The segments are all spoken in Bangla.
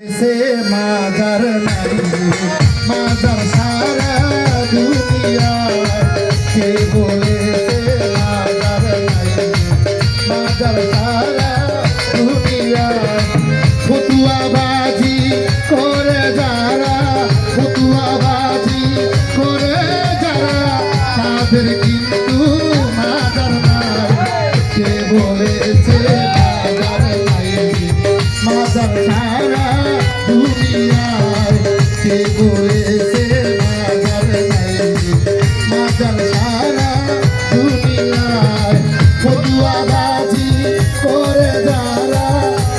से मादर नहीं मादर सारा दुनिया के बोले से मादर नहीं मादर सारा दुनिया फतुआबाजी करे যারা ফতুয়াবাজি করে যারা তাদের কিন্তু মাদার নাই কে বলেছে মাদার নাই মাদার সারা দুনিয়ায় কে বলেছে মাদার নাই মাদার সারা দুনিয়ায় ফতুয়াবাজি করে যারা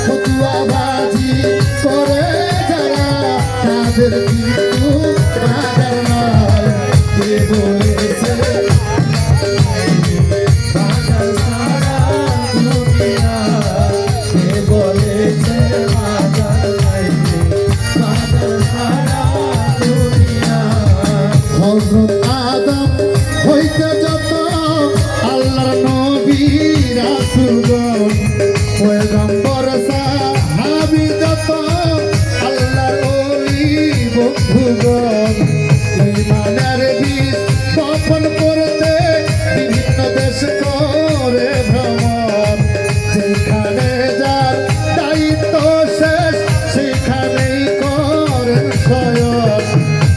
ফতুয়াবাজি করে যারা তাদের কিন্তু মাদার নাই কে বলেছে মাদার সারা দুনিয়ায় কে বলেছে মাদার নাই মাদার সারা দুনিয়ায় হযরত আদম হইতে যত আল্লাহর নবী রাসূলগণ পয়গম্বর সাহাবী যত আল্লাহর ওলি বন্ধুগণ ঈমানের বীজ বপন করতে বিভিন্ন দেশ করে ভ্রমণ যেখানে যার দায়িত্ব শেষ সেখানেই করেন শয়ন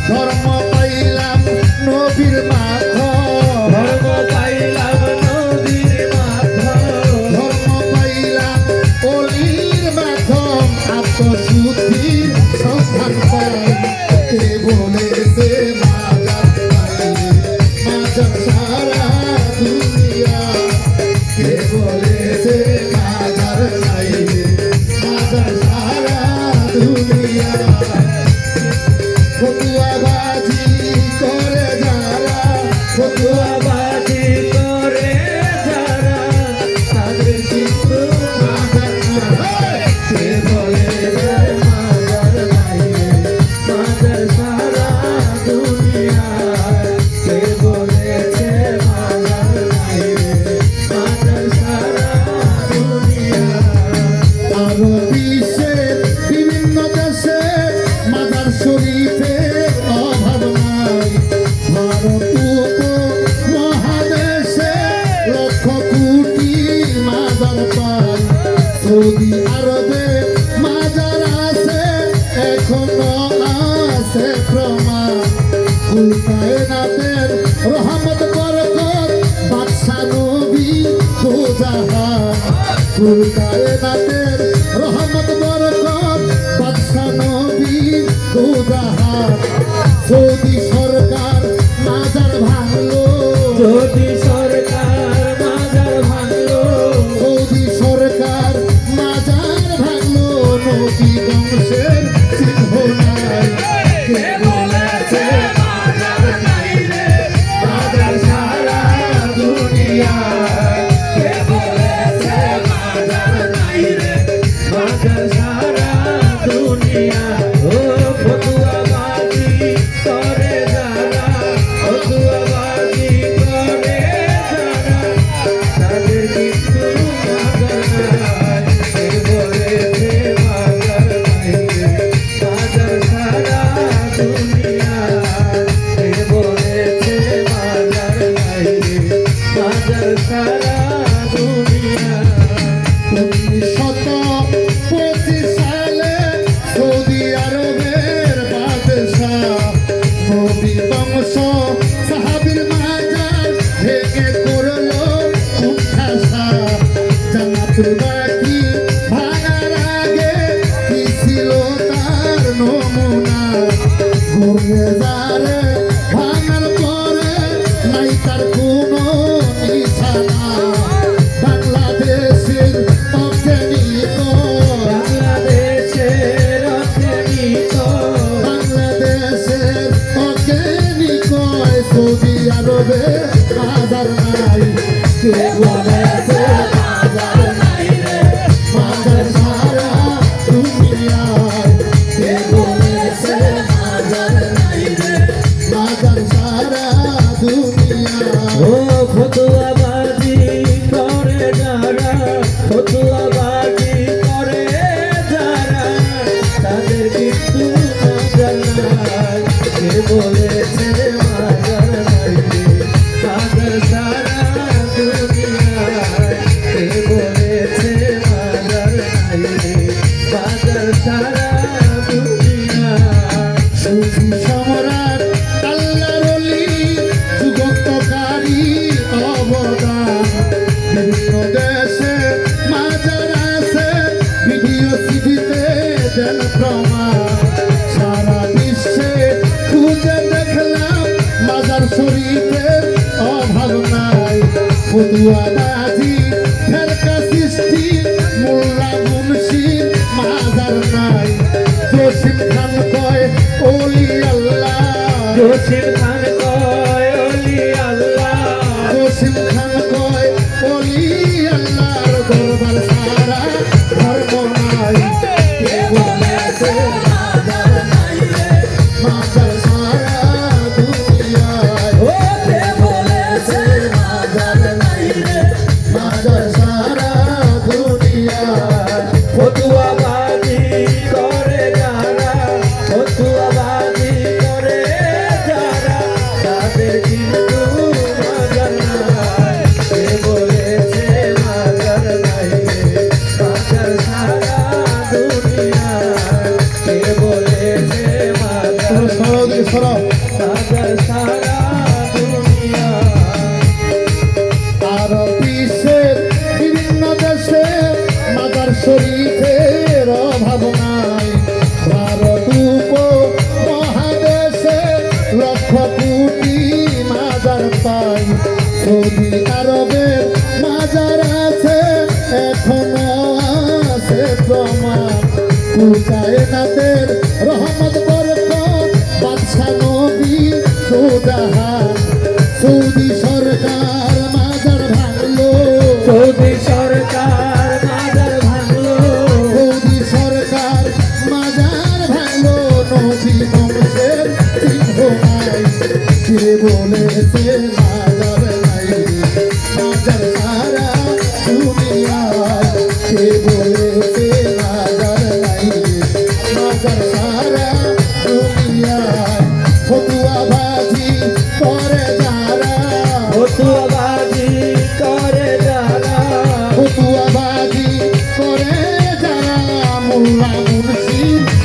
ধর্ম পাইলাম নবীর মাধ্যম ধর্ম পাইলাম নবীর মাধ্যম ধর্ম পাইলাম অলির মাধ্যম আত্মশুদ্ধির সন্ধান পাই কে বলেছে মাদার নাই মাদার সারা দুনিয়া কে বলেছে মাদার নাই মাদার সারা দুনিয়া ফতুয়াবাজি করে যারা ফতুয়াবাজি করে যারা তাদের কিন্তু মাদার নাই কে বলেছে মাদার নাই মাদার সারা দুনিয়া কে বলেছে মাদার নাই মাদার সারা দুনিয়া আরো বিশ্বের বিভিন্ন দেশে মাদার শরীফের অভাব নাই ভারত মহাদেশে লক্ষ কোটি মাদার পাই সৌদি আরবে মাজার আছে এখনো আছে প্রমাণ কুল কায়নাতের রহমত বরকত বাদশা নবী দোজাহান কুল কায়নাতের রহমত বরকত বাদশা নবী দোজাহান সৌদি সরকার মাজার ভাঙলো সৌদি সরকার মাজার ভাঙলো সৌদি সরকার মাজার ভাঙলো নবী বংশের চিহ্ন নাই কে বলেছে মাদার নাই রে মাদার সারা দুনিয়া কে বলেছে মাদার নাই রে মাদার সারা দুনিয়া ও ফতুয়াবাজি করে যারা ফতুয়াবাজি করে যারা তাদের কিন্তু মাদার নাই কে বলেছে মাদার নাই রে মাদার সারা দুনিয়া কে বলেছে মাদার নাই রে মাদার সারা দুনিয়া 1925 সালে সৌদি আরবের বাদশাহ নবী বংশ সাহাবীর মাজার ভেঙে করলো কুঠাসা জান্নাতুল বাকি ভাঙার আগে কি ছিল তার নমুনা ঘুরে যারে ভাঙার পরে নাই তার কোনো নিশানা বাংলাদেশের অজ্ঞানিত বাংলাদেশের অজ্ঞানিত বাংলাদেশের অজ্ঞানিক সৌদি আরবে মাদার নাই কে বলেছে মাদার নাই রে মাদার সারা দুনিয়ায় কে বলেছে মাদার নাই রে কিন্তু মাজার নাই কে বলেছে মাজার নাই মাজার সারা দুনিয়ায় কে বলেছে মাজার নাই মাজার সারা দুনিয়ায় সুফি সম্রাট আল্লাহর ওলি যুগান্তকারী অবদান বিভিন্ন দেশে মাজার আছে ভিডিও সিডিতে দেন প্রমাণ সারা বিশ্বে খুঁজে দেখলাম মাজার শরীফের অভাব নাই ফতুয়াবাজি ফেরকা সৃষ্টি মোল্লা মুন্সি মাজার নাই জসিম খান কয় ওলি আল্লাহ জসিম খান কয় ওলি আল্লাহ জসিম খান কয় ওলি আল্লাহর দরবার সারা ধর্ম নাই কে বলেছে মাজার নাই রে মাজার সারা দুনিয়ায় ও কে বলেছে মাজার নাই রে মাজার সারা দুনিয়ায় ফতুয়াবাজি করে যারা ফতুয়াবাজি করে যারা তাদের কিন্তু মাজার নাই কে বলেছে মাজার নাই রে মাজার সারা দুনিয়ায় কে বলেছে মাজার সরদি সরব মাজার সারা দুনিয়ায় আর বিশ্বের বিভিন্ন দেশে মাজার শরীফের অভাব নাই ভারত মহাদেশে লক্ষ কোটি মাজার পাই সৌদি আরবের মাজার আছে এখনো আছে প্রমাণ কায়নাতের রহমত বরকত বাদশা নবী সুজাহান সৌদি সরকার মাজার ভাঙলো সৌদি সরকার মাজার ভাঙলো সৌদি সরকার মাজার ভাঙলো নবী বংশের চিহ্ন নাই কে বলেছে মাজার নাই মাজার সারা দুনিয়ায় কে বলেছে মাজার নাই মাজার সারা দুনিয়ায় ফতুয়াবাজি করে যারা ফতুয়াবাজি করে যারা ফতুয়াবাজি করে যারা মোল্লা মুন্সি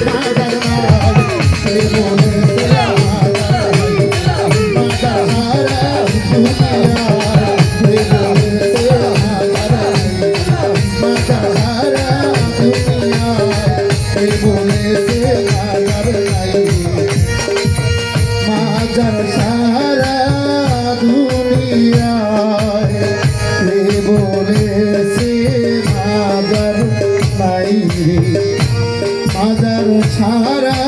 মাজার নাই সে বলেছে মাজার নাই মাজার সারা দুনিয়ায় সে বলেছে মাজার নাই মাজার সারা দুনিয়ায় সে বলেছে মাজার নাই মাজার সারা দুনিয়ায় কে বলেছে মাজার নাই মাজার সারা